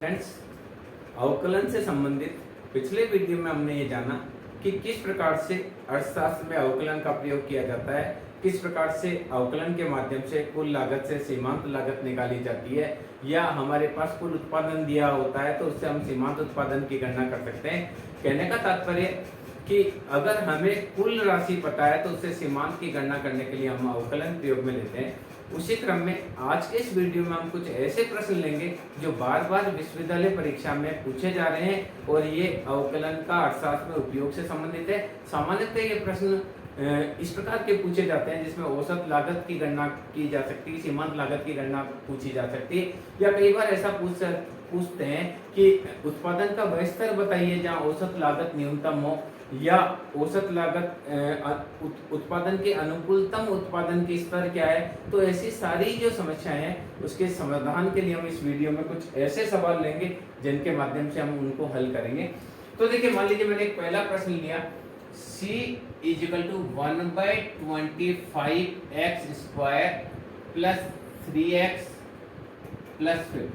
Friends, अवकलन से संबंधित पिछले वीडियो में हमने ये जाना कि किस प्रकार से अर्थशास्त्र में अवकलन का प्रयोग किया जाता है, किस प्रकार से अवकलन के माध्यम से कुल लागत से सीमांत लागत निकाली जाती है, या हमारे पास कुल उत्पादन दिया होता है तो उससे हम सीमांत उत्पादन की गणना कर सकते हैं। कहने का तात्पर्य कि अगर हमें कुल राशि पता है तो उससे सीमांत की गणना करने के लिए हम अवकलन प्रयोग में लेते हैं। उसी क्रम में आज के इस वीडियो में हम कुछ ऐसे प्रश्न लेंगे जो बार बार विश्वविद्यालय परीक्षा में पूछे जा रहे हैं और ये अवकलन का अर्थशास्त्र में उपयोग से संबंधित है। सामान्यतः ये प्रश्न इस प्रकार के पूछे जाते हैं जिसमें औसत लागत की गणना की जा सकती है, सीमांत लागत की गणना पूछी जा सकती है, या कई बार ऐसा पूछते हैं कि उत्पादन का वह स्तर बताइए जहाँ औसत लागत न्यूनतम हो, या औसत लागत उत्पादन के अनुकूलतम उत्पादन की स्तर क्या है। तो ऐसी सारी जो समस्याएं हैं उसके समाधान के लिए हम इस वीडियो में कुछ ऐसे सवाल लेंगे जिनके माध्यम से हम उनको हल करेंगे। तो देखिए, मान लीजिए मैंने एक पहला प्रश्न लिया, C = 1/25x² + 3x + 50।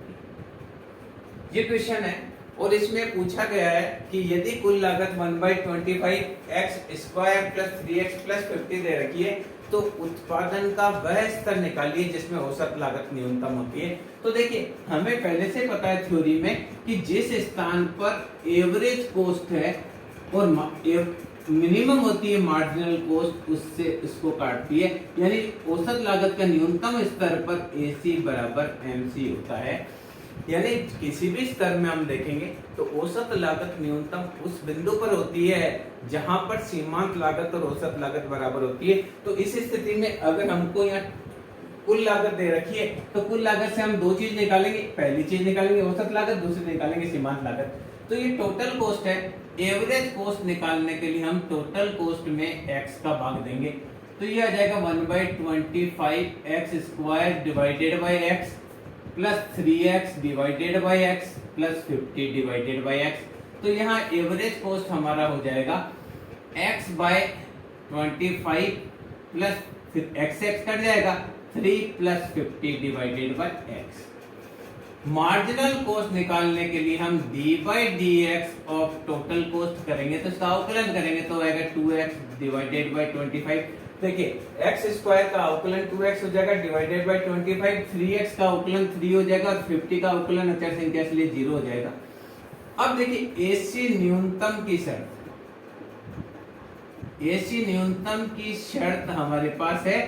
ये क्वेश्चन है और इसमें पूछा गया है कि यदि कुल लागत 1/25x² + 3x + 50 दे रखी है तो उत्पादन का वह स्तर निकालिए जिसमें औसत लागत न्यूनतम होती है। तो देखिए, हमें पहले से पता है थ्योरी में कि जिस स्थान पर एवरेज कॉस्ट है और मिनिमम होती है मार्जिनल कॉस्ट, उससे इसको काटती है, यानी औसत लागत का न्यूनतम स्तर पर AC = MC होता है। यानी किसी भी स्तर में हम देखेंगे तो औसत लागत न्यूनतम उस बिंदु पर होती है जहां पर सीमांत लागत और औसत लागत बराबर होती है। तो इस स्थिति में अगर हमको यहाँ कुल लागत दे रखी है तो कुल लागत से हम दो चीज निकालेंगे, पहली चीज निकालेंगे औसत लागत, दूसरी निकालेंगे सीमांत लागत। तो ये टोटल कॉस्ट है। एवरेज कॉस्ट निकालने के लिए हम टोटल कॉस्ट में x का भाग देंगे, तो ये आ जाएगा 1/25x² / x + 3x / x + 50 / x। तो यहाँ एवरेज कॉस्ट हमारा हो जाएगा x/25 प्लस फिर x कट जाएगा 3 + 50 / x। मार्जिनल कॉस्ट निकालने के लिए हम d/dx ऑफ टोटल कॉस्ट करेंगे, तो इसका अवकलन करेंगे तो आएगा 2x / 25। देखिए, x² का अवकलन 2x हो जाएगा डिवाइडेड बाय 25, 3x का अवकलन 3 हो जाएगा और 50 का अवकलन अचर संख्या इसलिए 0 हो जाएगा। अब देखिए, AC न्यूनतम की शर्त, AC न्यूनतम की शर्त हमारे पास है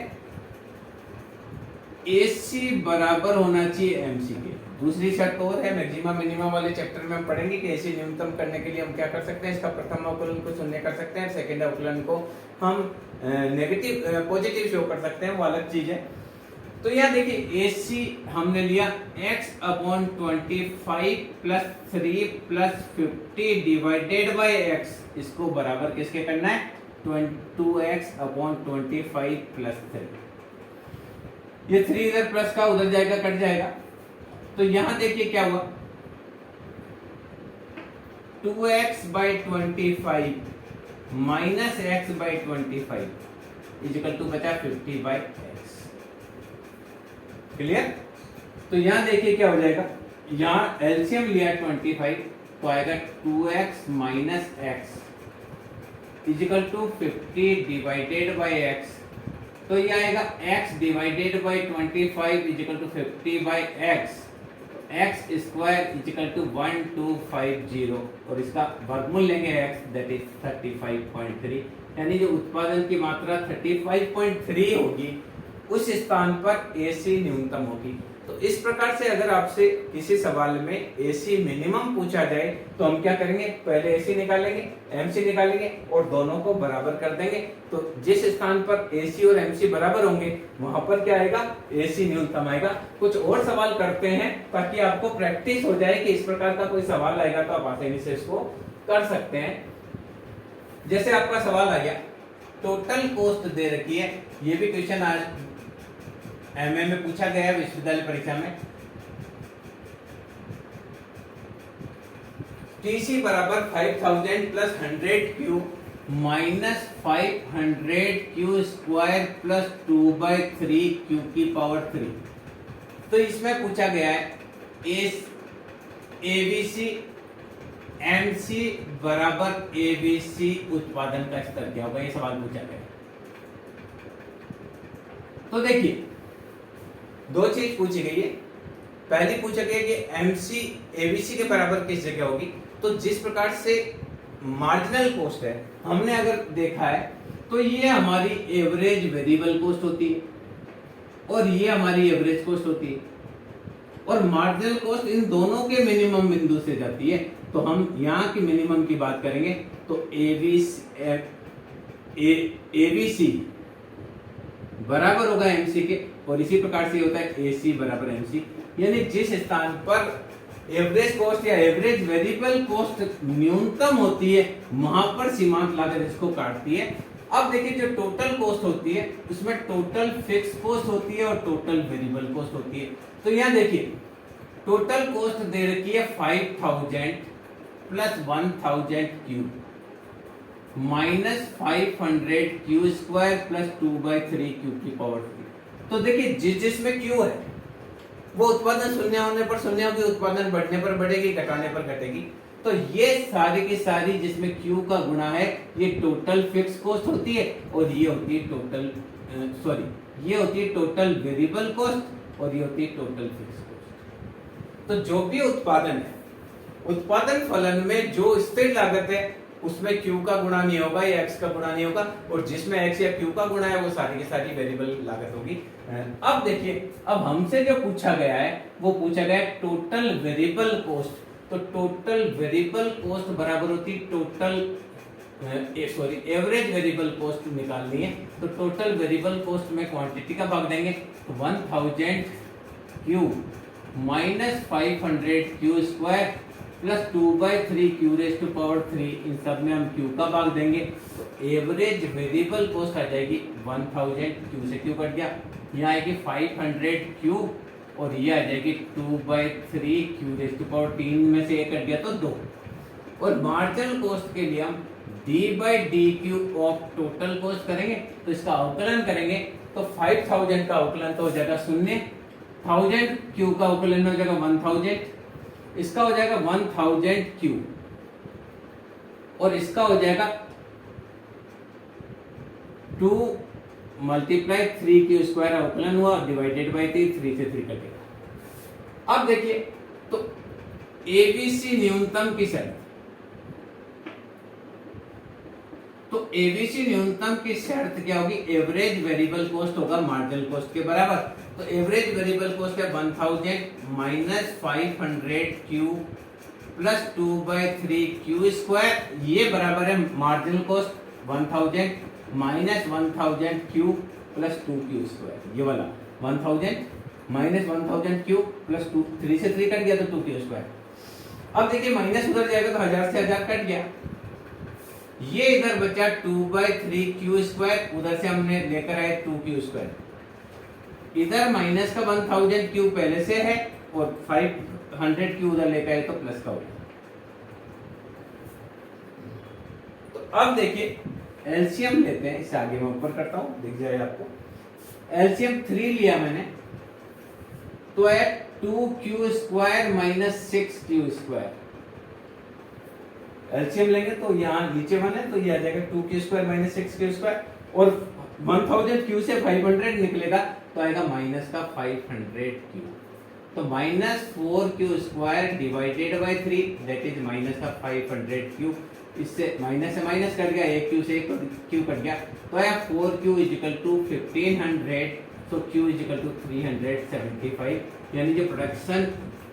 AC बराबर होना चाहिए MC के। दूसरी शर्त और है, मैक्सिमा मिनिमा वाले चैप्टर में हम पढ़ेंगे कि AC न्यूनतम करने के लिए हम क्या कर सकते हैं, इसका प्रथम अवकलन को शून्य कर सकते हैं, सेकंड अवकलन को हम पॉजिटिव शो कर सकते हैं, वो अलग चीज है। तो यहाँ देखिए, AC हमने लिया x/25 + 3 + 50 / x, इसको बराबर किसके करना है, 2x/25 + 3। ये 3 इधर प्लस का उधर जाएगा, कट जाएगा। तो यहां देखिए क्या हुआ, 2x/25 - x/25 = बचा 50/x। क्लियर? तो यहां देखिए क्या हो जाएगा, यहां एलसीएम लिया 25 तो आएगा 2x - x = 50 / x। तो ये आएगा x / 25 = 50/x, x² = 1250 और इसका वर्गमूल लेंगे x, दैट इज 35.3। यानी जो उत्पादन की मात्रा 35.3 होगी उस स्थान पर AC न्यूनतम होगी। तो इस प्रकार से अगर आपसे किसी सवाल में AC मिनिमम पूछा जाए तो हम क्या करेंगे, पहले AC निकालेंगे, MC निकालेंगे और दोनों को बराबर कर देंगे। तो जिस स्थान पर AC और MC बराबर होंगे वहां पर क्या आएगा, AC न्यूनतम आएगा। कुछ और सवाल करते हैं ताकि आपको प्रैक्टिस हो जाए कि इस प्रकार का कोई सवाल आएगा तो आप आसानी से इसको कर सकते हैं। जैसे आपका सवाल आ गया, टोटल कॉस्ट दे रखी है, ये भी क्वेश्चन आज एमए में पूछा गया है विश्वविद्यालय परीक्षा में। TC = 5000 + 100Q - 500Q² + 2/3 Q⁻3। तो इसमें पूछा गया है एबीसी एमसी बराबर एबीसी उत्पादन का स्तर क्या होगा, ये सवाल पूछा गया। तो देखिए दो चीज पूछी गई है। पहली पूछा गया कि एमसी एबीसी के बराबर किस जगह होगी। तो जिस प्रकार से मार्जिनल कॉस्ट है, हमने अगर देखा है तो ये हमारी एवरेज वेरिएबल कॉस्ट होती है और ये हमारी एवरेज कॉस्ट होती है, और मार्जिनल कॉस्ट इन दोनों के मिनिमम बिंदु से जाती है। तो हम यहाँ की मिनिमम की बात करेंगे तो एबीसी बराबर होगा एमसी के, और इसी प्रकार से होता है एसी बराबर एमसी। यानी जिस स्थान पर एवरेज कॉस्ट या एवरेज वेरिएबल कॉस्ट न्यूनतम होती है वहां पर सीमांत लागत इसको काटती है। अब देखिए जो टोटल कॉस्ट होती है उसमें टोटल फिक्स कॉस्ट होती है और टोटल वेरिएबल कॉस्ट होती है। तो यहाँ देखिए टोटल कॉस्ट दे रखी है 5000 plus 1000 cube minus 500 Q square plus 2/3 cube की पावर 3। तो देखिए जिसमें क्यू है वो उत्पादन शून्य होने पर शून्य होगी, उत्पादन बढ़ने पर बढ़ेगी, घटाने पर घटेगी। तो ये सारी की सारी जिसमें क्यू का गुणा है ये टोटल फिक्स कॉस्ट होती है, और ये होती है ये होती है टोटल वेरिएबल कॉस्ट, और ये होती है टोटल फिक्स कॉस्ट। तो जो भी उत्पादन है, उत्पादन फलन में जो स्थिर लागत है उसमें क्यू का गुणा नहीं होगा या एक्स का गुणा नहीं होगा, और जिसमें एक्स या क्यू का गुणा है वो सारी की सारी वेरिएबल लागत होगी। अब देखिए अब हमसे जो पूछा गया है वो पूछा गया है टोटल वेरिएबल कॉस्ट। तो टोटल वेरिएबल कॉस्ट बराबर होती है एवरेज वेरिएबल कॉस्ट निकालनी है। तो टोटल वेरिएबल कॉस्ट में क्वांटिटी का भाग देंगे तो 1000 Q minus 500 Q square plus 2/3 Q raise to power 3, इन सब में हम क्यू का भाग देंगे तो एवरेज वेरिएबल कॉस्ट आ जाएगी 1000, क्यू से क्यू कट गया, यहाँ आएगी 500 क्यू और ये आ जाएगी 2/3 क्यू रेज़ टू पावर 3 में से एक कट गया तो 2। और मार्जिनल कॉस्ट के लिए हम d/dq ऑफ टोटल कॉस्ट करेंगे, तो इसका अवकलन करेंगे तो 5000 का अवकलन तो हो जाएगा 0, 1000 क्यू का अवकलन हो जाएगा 1000, इसका हो जाएगा 1000 क्यू और इसका हो जाएगा 2 मल्टीप्लाई 3 क्यू स्क्वायर अवकलन हुआ डिवाइडेड बाई 3 से 3 कटेगा। अब देखिए तो एबीसी न्यूनतम की शर्त, तो एबीसी न्यूनतम की शर्त क्या होगी, एवरेज वेरिएबल कॉस्ट होगा मार्जिनल कॉस्ट के बराबर। तो एवरेज वेरिएबल कॉस्ट है 1000 minus 500 Q plus 2/3 Q square, ये बराबर है marginal cost 1000 minus 1000 Q plus 2 Q square, ये वाला 1000 माइनस 1000 क्यू प्लस 2, 3 से 3 कट गया तो 2 क्यू स्क्वायर। अब देखिए माइनस उधर जाएगा तो 1000 से 1000 कट गया, ये इधर बचा 2/3 क्यू स्क्वायर, उधर से हमने लेकर आए 2 क्यू स्क्वायर, इधर माइनस का 1000 क्यू पहले से है और 500 क्यू उधर लेकर आए तो प्लस का हो गया। तो अब देखिए एलसीएम लेते हैं, इससे आगे मैं ऊपर करता हूं दिख जाए आपको। एलसीएम 3 लिया मैंने तो है 2q square minus 6q square. LCM लेंगे तो यहाँ नीचे 1 है तो ये आ जाएगा 2q square minus 6q square, और 1000 क्यू से 500 निकलेगा तो आएगा माइनस का 500 क्यू, तो minus 4q square divided by 3 that is minus का 500 क्यू। इससे माइनस से माइनस कट गया, एक क्यू से एक क्यू कट गया तो आया 4q इजिकल टू 1500, तो q इजिकल टू 375, यानी जो प्रोडक्शन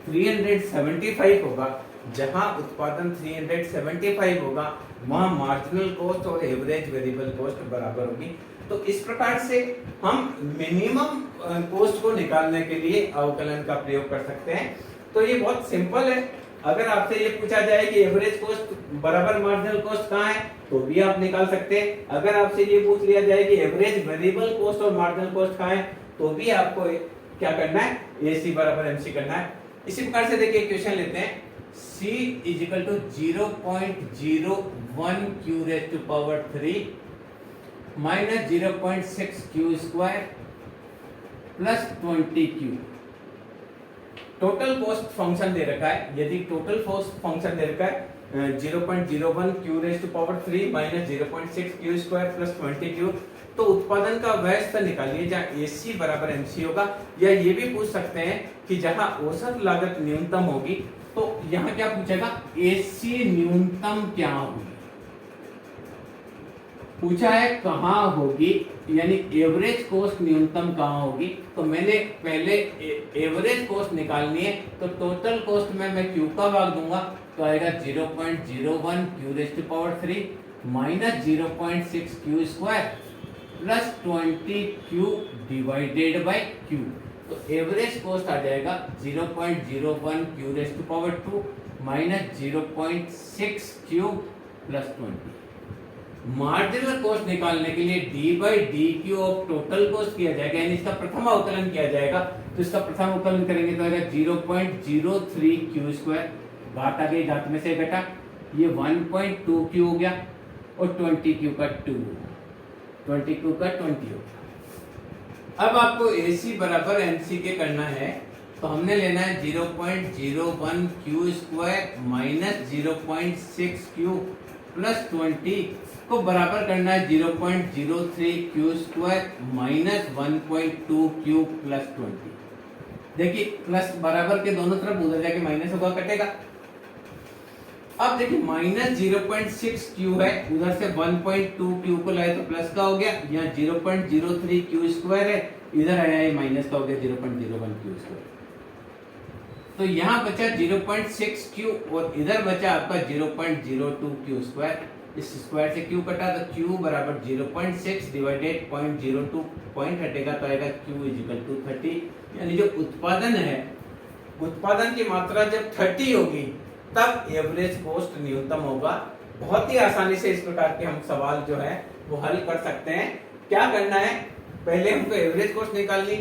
375 होगा, जहां उत्पादन 375 होगा वहां मार्जिनल कॉस्ट और एवरेज वेरिएबल कॉस्ट बराबर होगी। तो इस प्रकार से हम मिनिमम कॉस्ट को निकालने के लिए अवकलन का प्रयोग कर सकते हैं। तो ये बहुत सिंपल है। अगर आपसे ये पूछा जाए कि एवरेज कॉस्ट बराबर मार्जिनल कॉस्ट कहाँ है तो भी आप निकाल सकते हैं। अगर आपसे ये पूछ लिया जाए कि एवरेज वेरिएबल कॉस्ट और मार्जिनल कॉस्ट कहाँ है तो भी आपको क्या करना है, एसी बराबर एमसी करना है। इसी प्रकार से देखिए क्वेश्चन लेते हैं, C equal to 0.01 Q raise to power 3 minus 0.6 Q square plus 20 Q. Total cost function दे रखा है, यदि टोटल कॉस्ट फंक्शन दे रखा है 0.01 q raise to power 3 minus 0.6 q square plus 20q, तो उत्पादन का वह स्तर निकालिए जहां AC बराबर MC होगा, या ये भी पूछ सकते हैं कि जहां औसत लागत न्यूनतम होगी, तो यहाँ क्या पूछेगा, AC न्यूनतम क्या होगी, पूछा है कहाँ होगी, यानी एवरेज कॉस्ट न्यूनतम कहाँ होगी। तो मैंने पहले एवरेज कॉस्ट निकालनी है, तो टोटल कॉस्ट में मैं Q का भाग दूंगा, तो आएगा 0.01 q raise to power 3 minus 0.6 q square plus 20q divided by Q। तो एवरेज कॉस्ट आ जाएगा 0.01 q raise to power 2 minus 0.6 q plus 20। Marginal cost निकालने के लिए d by D Q of total cost किया जाएगा, यानी इसका प्रथम अवकलन किया जाएगा, तो इसका प्रथम अवकलन करेंगे तो आएगा 0.03 q स्क्वायर, घात आ गई, घात में से घटा, ये 1.2 q हो गया, और 20 q का 2, 20 q का 20 हो गया। अब आपको AC बराबर MC के करना है, तो हमने लेना है 0.01 q square minus 0.6 q plus 20 को बराबर करना है 0.03 q square minus 1.2 q plus 20। देखिए प्लस बराबर के दोनों तरफ उधर जाके माइनस होगा, कटेगा। अब देखिए माइनस 0.6 q है, उधर से 1.2 q को लाए तो प्लस का हो गया, यहाँ 0.03 q स्क्वायर है, इधर आया ये माइनस का हो गया 0.01 q स्क्वायर। तो यहाँ बचा 0.6 q और इधर बचा आपका 0.02 q स्क्वायर, इस स्क्वायर से q कटा तो q बराबर 0.6 डिवाइडेड 0.02, पॉइंट हटेगा तो आएगा q इक्वल टू 30, यानी जो उत्पादन है, उत्पादन की मात्रा जब 30 होगी तब एवरेज कॉस्ट न्यूनतम होगा। बहुत ही आसानी से इस प्रकार के हम सवाल जो है वो हल कर सकते हैं। क्या करना है, पहले हमको एवरेज कॉस्ट निकालनी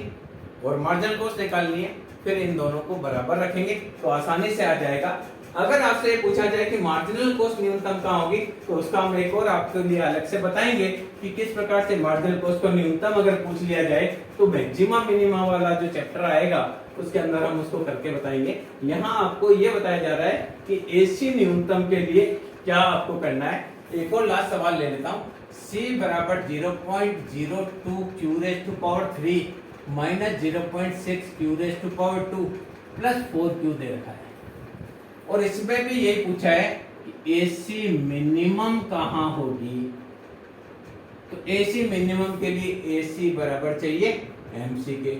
और मार्जिनल कॉस्ट निकालनी है, फिर इन दोनों को बराबर रखेंगे तो आसानी से आ जाएगा। अगर आपसे ये पूछा जाए कि मार्जिनल कॉस्ट न्यूनतम कहाँ होगी, तो उसका हम एक और आपके लिए अलग से बताएंगे कि किस प्रकार से मार्जिनल कॉस्ट को न्यूनतम अगर पूछ लिया जाए तो मैक्सिमम मिनिमम वाला जो चैप्टर आएगा उसके अंदर हम उसको करके बताएंगे। यहाँ आपको ये बताया जा रहा है कि AC न्यूनतम के लिए क्या आपको करना है। एक और लास्ट सवाल ले लेता हूँ, C बराबर 0.02 q raise to power 3 minus 0.6 q raise to power 2 plus 4q दे रखा है, और इसमें भी यही पूछा है कि AC मिनिमम कहाँ होगी। तो AC मिनिमम के लिए AC बराबर चाहिए MC के,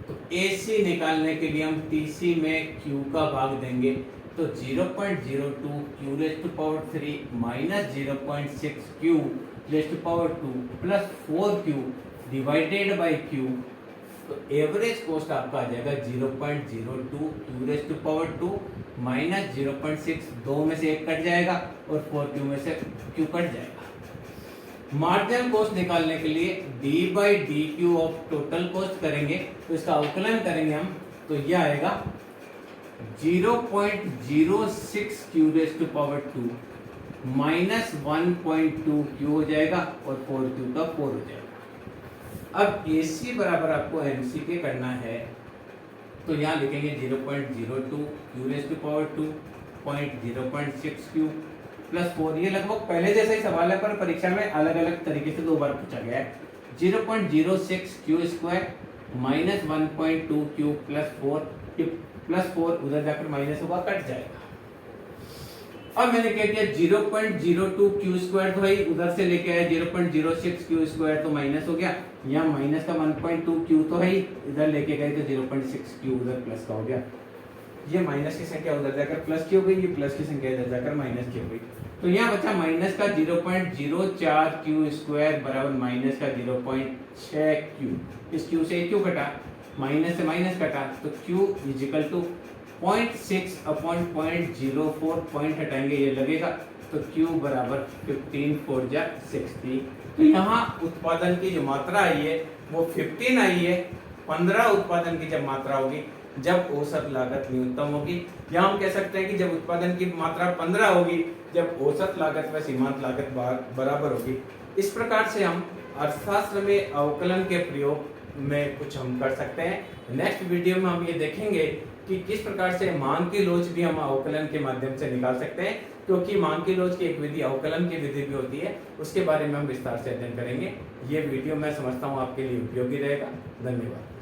तो AC निकालने के लिए हम TC में Q का भाग देंगे, तो 0.02 q raise to power 3 minus 0.6 q raise to power 2 plus 4q divided by Q। तो एवरेज कॉस्ट आपका आ जाएगा 0.02 q raise to power 2 minus 0.6, 2 में से 1 कट जाएगा और 4q में से q कट जाएगा। मार्जिनल कॉस्ट निकालने के लिए d by D Q of total cost करेंगे, तो इसका अवकलन करेंगे हम, तो यह आएगा 0.06 q raise to power 2 minus 1.2 q हो जाएगा और 4q का 4 हो जाएगा। अब AC बराबर आपको MC के करना है, तो यहाँ लिखेंगे 0.02 q raise to power 2 0.6 q plus 4। ये लगभग पहले जैसा ही सवाल है, पर परीक्षा में अलग अलग तरीके से 2 बार पूछा गया है। 0.06 q square minus 1.2 q plus 4, plus 4 उधर जाकर माइनस होगा, कट जाएगा। अब मैंने क्या किया, 0.02 q स्क्वायर तो भाई उधर से लेके आया, 0.06 q स्क्वायर तो माइनस हो गया, यहाँ माइनस का 1.2 q तो है, इधर लेके गए तो 0.6 q उधर प्लस का हो गया। ये माइनस की संख्या उधर जाकर प्लस की हो गई, ये प्लस की संख्या इधर जाकर माइनस की हो गई। तो यहाँ बचा माइनस का 0.04 q स्क्वायर बराबर माइनस का 0.6 q। इस q से q कटा, माइनस से माइनस कटा, तो q equal to 0.6 upon 0.04, point हटाएंगे ये लगेगा, तो q बराबर 15 4 जा 60। तो यहाँ उत्पादन की जो मात्रा आई है वो 15 आई है। 15 उत्पादन की जब मात्रा होगी जब औसत लागत न्यूनतम होगी, या हम कह सकते हैं कि जब उत्पादन की मात्रा 15 होगी जब औसत लागत व सीमांत लागत बराबर होगी। इस प्रकार से हम अर्थशास्त्र में अवकलन के प्रयोग में कुछ हम कर सकते हैं। नेक्स्ट वीडियो में हम ये देखेंगे कि किस प्रकार से मान की लोच भी हम अवकलन के माध्यम से निकाल सकते हैं, क्योंकि मान की लोच की एक विधि अवकलन की विधि भी होती है, उसके बारे में हम विस्तार से अध्ययन करेंगे। ये वीडियो मैं समझता हूँ आपके लिए उपयोगी रहेगा। धन्यवाद।